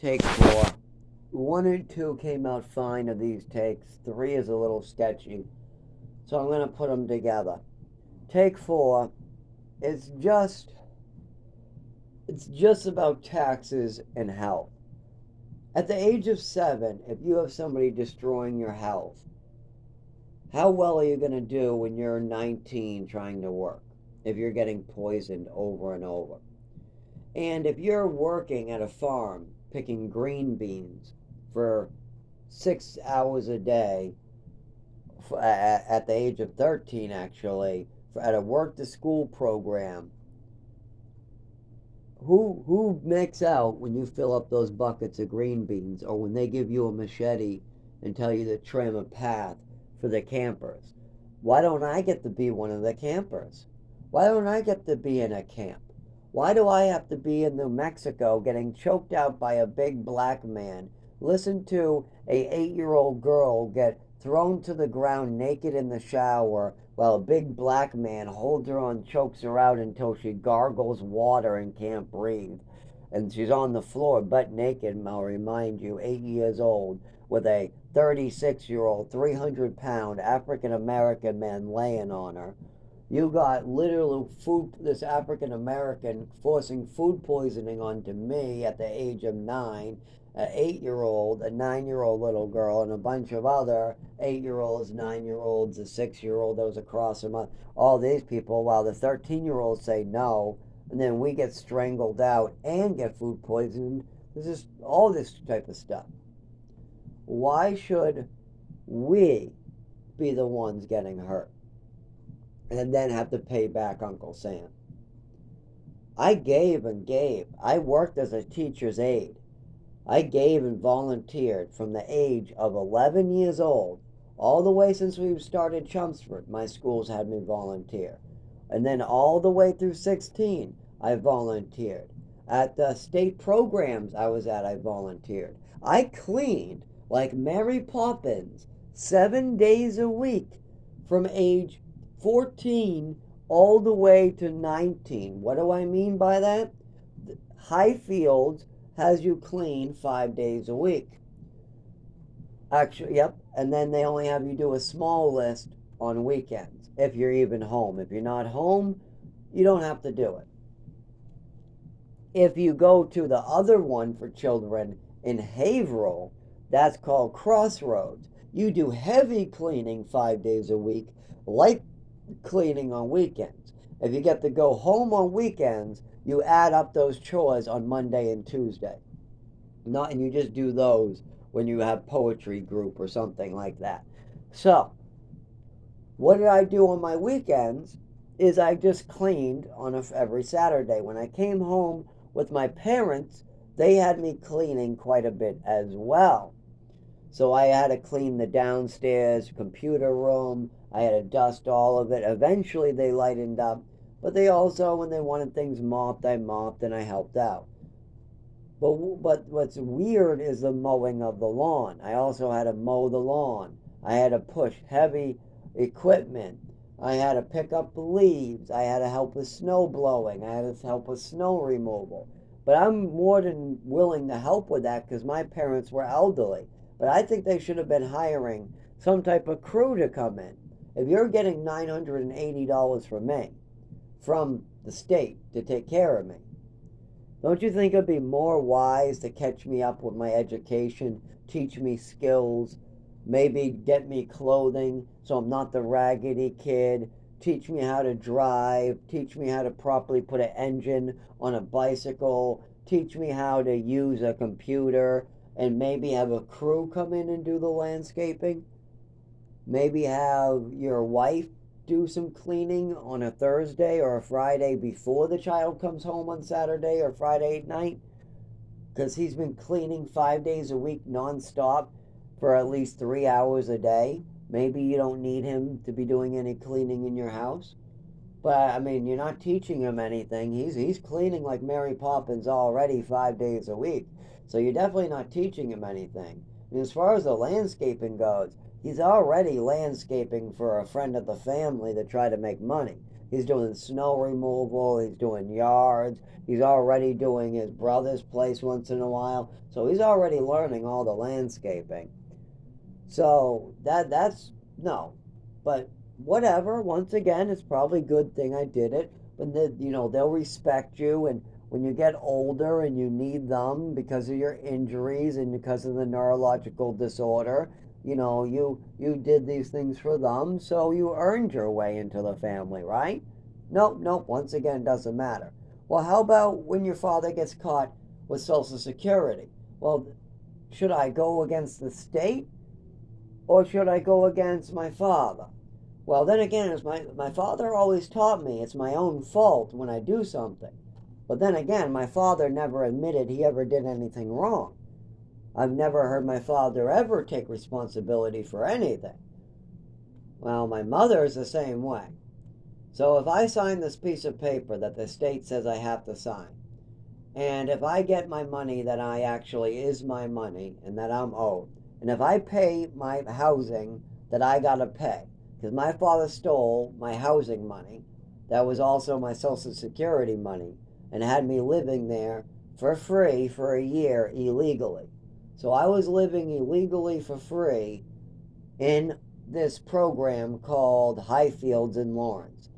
take 4. 1 and 2 came out fine of these takes. 3 is a little sketchy. So I'm going to put them together. Take 4 is just about taxes and health. At the age of 7, if you have somebody destroying your health, how well are you going to do when you're 19 trying to work? If you're getting poisoned over and over. And if you're working at a farm picking green beans for 6 hours a day at the age of 13, actually, at a work to school program, who makes out when you fill up those buckets of green beans, or when they give you a machete and tell you to trim a path for the campers? Why don't I get to be one of the campers? Why don't I get to be in a camp? Why do I have to be in New Mexico getting choked out by a big black man? Listen to a 8-year-old girl get thrown to the ground naked in the shower while a big black man holds her on, chokes her out until she gargles water and can't breathe. And she's on the floor, butt naked, I'll remind you, 8 years old, with a 36-year-old, 300-pound African American man laying on her. You got literal this African American forcing food poisoning onto me at the age of 9, an 8-year-old, a 9-year-old little girl, and a bunch of other 8-year-olds, 9-year-olds, a 6-year-old that was across from all these people, while the 13-year-olds say no, and then we get strangled out and get food poisoned. This is all this type of stuff. Why should we be the ones getting hurt and then have to pay back Uncle Sam? I gave and gave. I worked as a teacher's aide. I gave and volunteered from the age of 11 years old, all the way since we started Chelmsford. My schools had me volunteer. And then all the way through 16, I volunteered. At the state programs I was at, I volunteered. I cleaned like Mary Poppins 7 days a week from age 14 all the way to 19. What do I mean by that? Highfields has you clean 5 days a week. Actually, yep. And then they only have you do a small list on weekends, if you're even home. If you're not home, you don't have to do it. If you go to the other one for children in Haverhill, that's called Crossroads. You do heavy cleaning 5 days a week, light cleaning on weekends. If you get to go home on weekends, you add up those chores on Monday and Tuesday. And you just do those when you have poetry group or something like that. So, what did I do on my weekends is I just cleaned on every Saturday. When I came home with my parents, they had me cleaning quite a bit as well. So I had to clean the downstairs computer room. I had to dust all of it. Eventually they lightened up. But they also, when they wanted things mopped, I mopped and I helped out. But what's weird is the mowing of the lawn. I also had to mow the lawn. I had to push heavy equipment. I had to pick up the leaves. I had to help with snow blowing. I had to help with snow removal. But I'm more than willing to help with that because my parents were elderly. But I think they should have been hiring some type of crew to come in. If you're getting $980 from me, from the state, to take care of me, don't you think it'd be more wise to catch me up with my education, teach me skills, maybe get me clothing so I'm not the raggedy kid, teach me how to drive, teach me how to properly put an engine on a bicycle, teach me how to use a computer, and maybe have a crew come in and do the landscaping? Maybe have your wife do some cleaning on a Thursday or a Friday before the child comes home on Saturday or Friday night, because he's been cleaning 5 days a week nonstop for at least 3 hours a day. Maybe you don't need him to be doing any cleaning in your house. But I mean, you're not teaching him anything. He's cleaning like Mary Poppins already 5 days a week. So you're definitely not teaching him anything. And as far as the landscaping goes, he's already landscaping for a friend of the family to try to make money. He's doing snow removal. He's doing yards. He's already doing his brother's place once in a while. So he's already learning all the landscaping. So that's no. But whatever, once again, it's probably a good thing I did it. But they'll respect you, and when you get older and you need them because of your injuries and because of the neurological disorder, you did these things for them, so you earned your way into the family, right? Nope, nope, once again, doesn't matter. Well, how about when your father gets caught with Social Security? Well, should I go against the state or should I go against my father? Well, then again, as my father always taught me, it's my own fault when I do something. But then again, my father never admitted he ever did anything wrong. I've never heard my father ever take responsibility for anything. Well, my mother is the same way. So if I sign this piece of paper that the state says I have to sign, and if I get my money that I actually is my money and that I'm owed, and if I pay my housing that I gotta pay, because my father stole my housing money, that was also my Social Security money, and had me living there for free for a year illegally. So I was living illegally for free in this program called Highfields in Lawrence.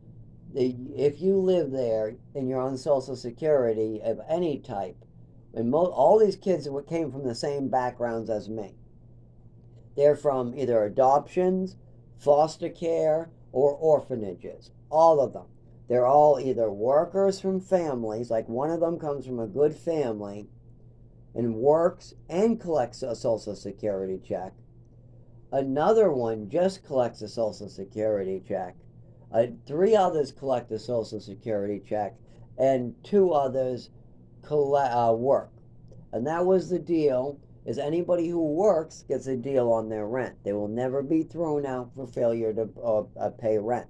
If you live there and you're on Social Security of any type, and all these kids came from the same backgrounds as me. They're from either adoptions, foster care, or orphanages. All of them. They're all either workers from families, like one of them comes from a good family and works and collects a Social Security check. Another one just collects a Social Security check. Three others collect a Social Security check, and two others work. And that was the deal, is anybody who works gets a deal on their rent. They will never be thrown out for failure to pay rent.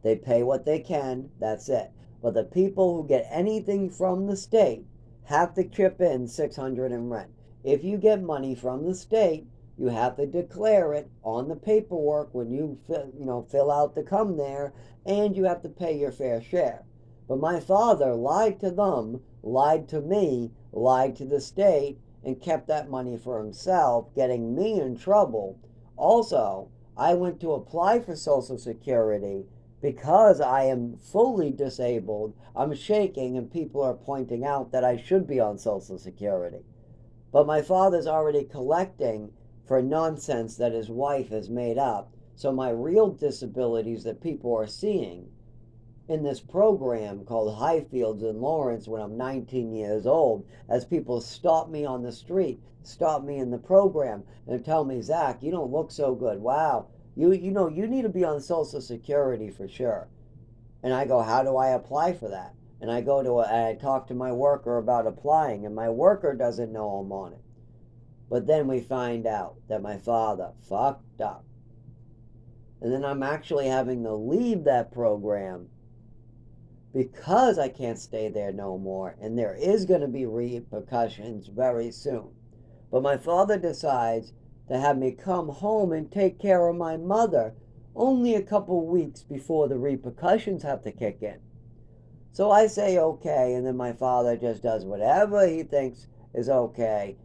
They pay what they can, that's it. But the people who get anything from the state have to chip in $600 in rent. If you get money from the state, you have to declare it on the paperwork when you fill out to come there, and you have to pay your fair share. But my father lied to them, lied to me, lied to the state, and kept that money for himself, getting me in trouble. Also, I went to apply for Social Security because I am fully disabled. I'm shaking, and people are pointing out that I should be on Social Security. But my father's already collecting for nonsense that his wife has made up. So my real disabilities that people are seeing in this program called Highfields in Lawrence when I'm 19 years old, as people stop me on the street, stop me in the program, and tell me, Zach, you don't look so good. Wow, you need to be on Social Security for sure. And I go, how do I apply for that? And I talk to my worker about applying, and my worker doesn't know I'm on it. But then we find out that my father fucked up. And then I'm actually having to leave that program because I can't stay there no more. And there is going to be repercussions very soon. But my father decides to have me come home and take care of my mother only a couple weeks before the repercussions have to kick in. So I say okay, and then my father just does whatever he thinks is okay.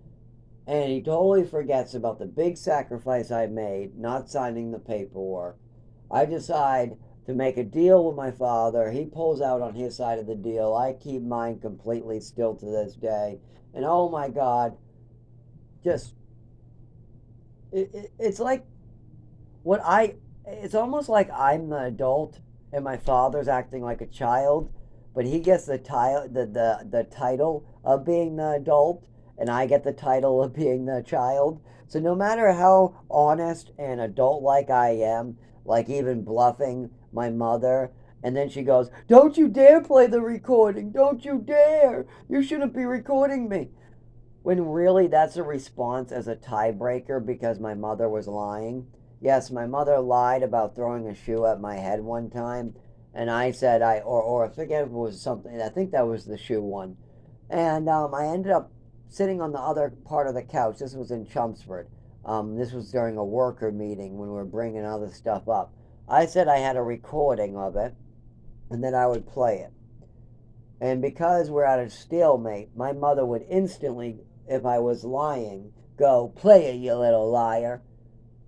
And he totally forgets about the big sacrifice I made, not signing the paperwork. I decide to make a deal with my father. He pulls out on his side of the deal. I keep mine completely still to this day. And oh my God, just, it's like it's almost like I'm the adult and my father's acting like a child, but he gets the title of being the adult, and I get the title of being the child. So no matter how honest and adult like I am, like even bluffing my mother, and then she goes, "Don't you dare play the recording! Don't you dare! You shouldn't be recording me." When really that's a response as a tiebreaker because my mother was lying. Yes, my mother lied about throwing a shoe at my head one time, and I said or I forget if it was something. I think that was the shoe one, and I ended up sitting on the other part of the couch. This was in Chelmsford. This was during a worker meeting when we were bringing other stuff up. I said I had a recording of it, and then I would play it. And because we're at a stalemate, my mother would instantly, if I was lying, go, "Play it, you little liar."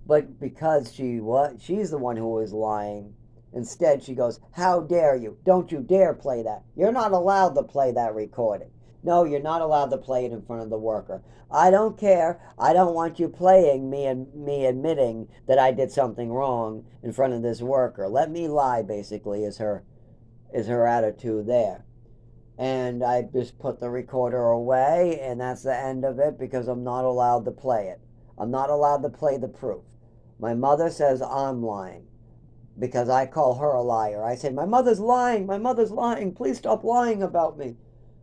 But because she's the one who was lying, instead she goes, "How dare you? Don't you dare play that. You're not allowed to play that recording. No, you're not allowed to play it in front of the worker. I don't care. I don't want you playing me and me admitting that I did something wrong in front of this worker. Let me lie," basically is her attitude there. And I just put the recorder away, and that's the end of it, because I'm not allowed to play it. I'm not allowed to play the proof. My mother says I'm lying because I call her a liar. I say, "My mother's lying. My mother's lying. Please stop lying about me."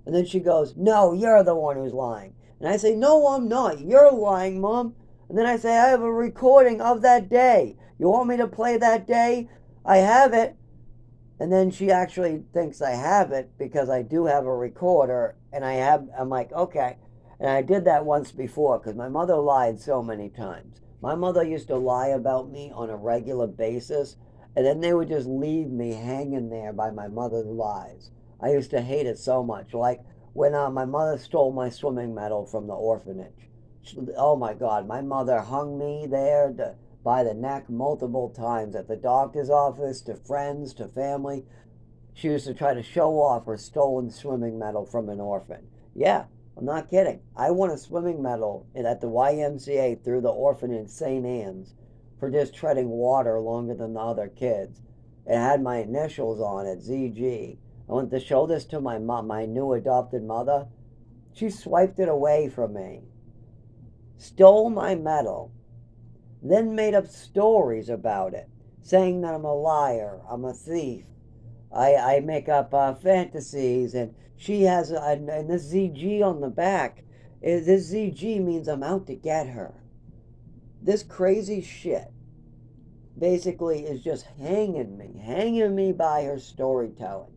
And then she goes, "No, you're the one who's lying." And I say, "No, I'm not. You're lying, Mom." And then I say, "I have a recording of that day. You want me to play that day? I have it." And then she actually thinks I have it because I do have a recorder, and I'm like, "Okay." And I did that once before because my mother lied so many times. My mother used to lie about me on a regular basis, and then they would just leave me hanging there by my mother's lies. I used to hate it so much. Like when my mother stole my swimming medal from the orphanage. Oh my God, my mother hung me there by the neck multiple times at the doctor's office, to friends, to family. She used to try to show off her stolen swimming medal from an orphan. Yeah, I'm not kidding. I won a swimming medal at the YMCA through the orphanage St. Anne's for just treading water longer than the other kids. It had my initials on it, ZG. I went to show this to my mom, my new adopted mother. She swiped it away from me, stole my medal, then made up stories about it, saying that I'm a liar, I'm a thief. I make up fantasies, and she has and this ZG on the back. This ZG means I'm out to get her. This crazy shit basically is just hanging me by her storytelling.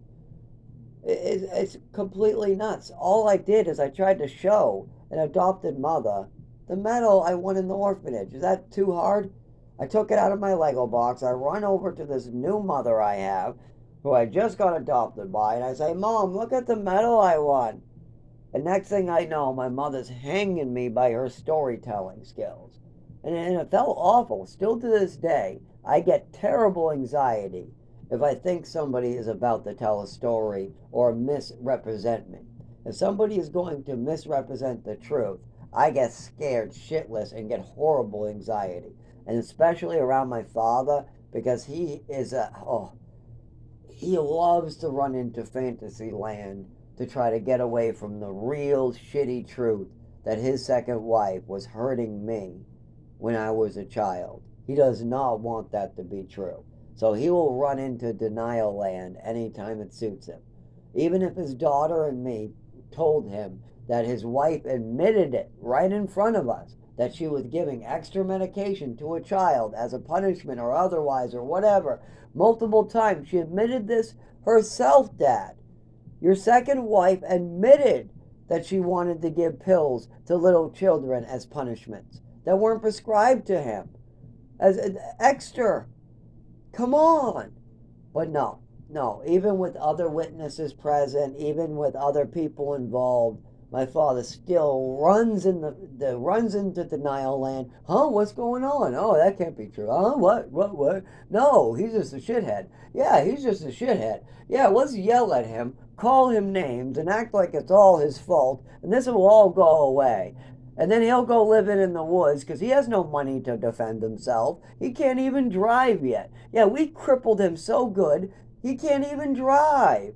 It's completely nuts. All I did is I tried to show an adopted mother the medal I won in the orphanage. Is that too hard? I took it out of my Lego box. I run over to this new mother I have, who I just got adopted by, and I say, "Mom, look at the medal I won." And next thing I know, my mother's hanging me by her storytelling skills. And it felt awful. Still to this day, I get terrible anxiety if I think somebody is about to tell a story or misrepresent me. If somebody is going to misrepresent the truth, I get scared shitless and get horrible anxiety. And especially around my father, because he loves to run into fantasy land to try to get away from the real shitty truth that his second wife was hurting me when I was a child. He does not want that to be true. So he will run into denial land anytime it suits him. Even if his daughter and me told him that his wife admitted it right in front of us, that she was giving extra medication to a child as a punishment or otherwise or whatever, multiple times. She admitted this herself, Dad. Your second wife admitted that she wanted to give pills to little children as punishments that weren't prescribed to him as an extra. Come on. But no, no. Even with other witnesses present, even with other people involved, my father still runs into denial land. Huh? What's going on? Oh, that can't be true. Huh? What? No, he's just a shithead. Yeah, he's just a shithead. Yeah, let's yell at him, call him names, and act like it's all his fault, and this will all go away. And then he'll go living in the woods because he has no money to defend himself. He can't even drive yet. Yeah, we crippled him so good, he can't even drive.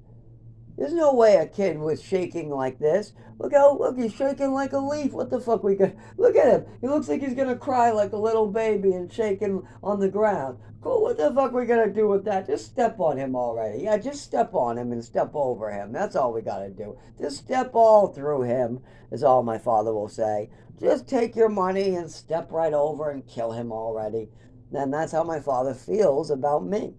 There's no way a kid was shaking like this. Look, he's shaking like a leaf. What the fuck we got? Look at him. He looks like he's gonna cry like a little baby and shaking on the ground. Cool, what the fuck we gonna do with that? Just step on him already. Yeah, just step on him and step over him. That's all we gotta do. Just step all through him, is all my father will say. Just take your money and step right over and kill him already. And that's how my father feels about me.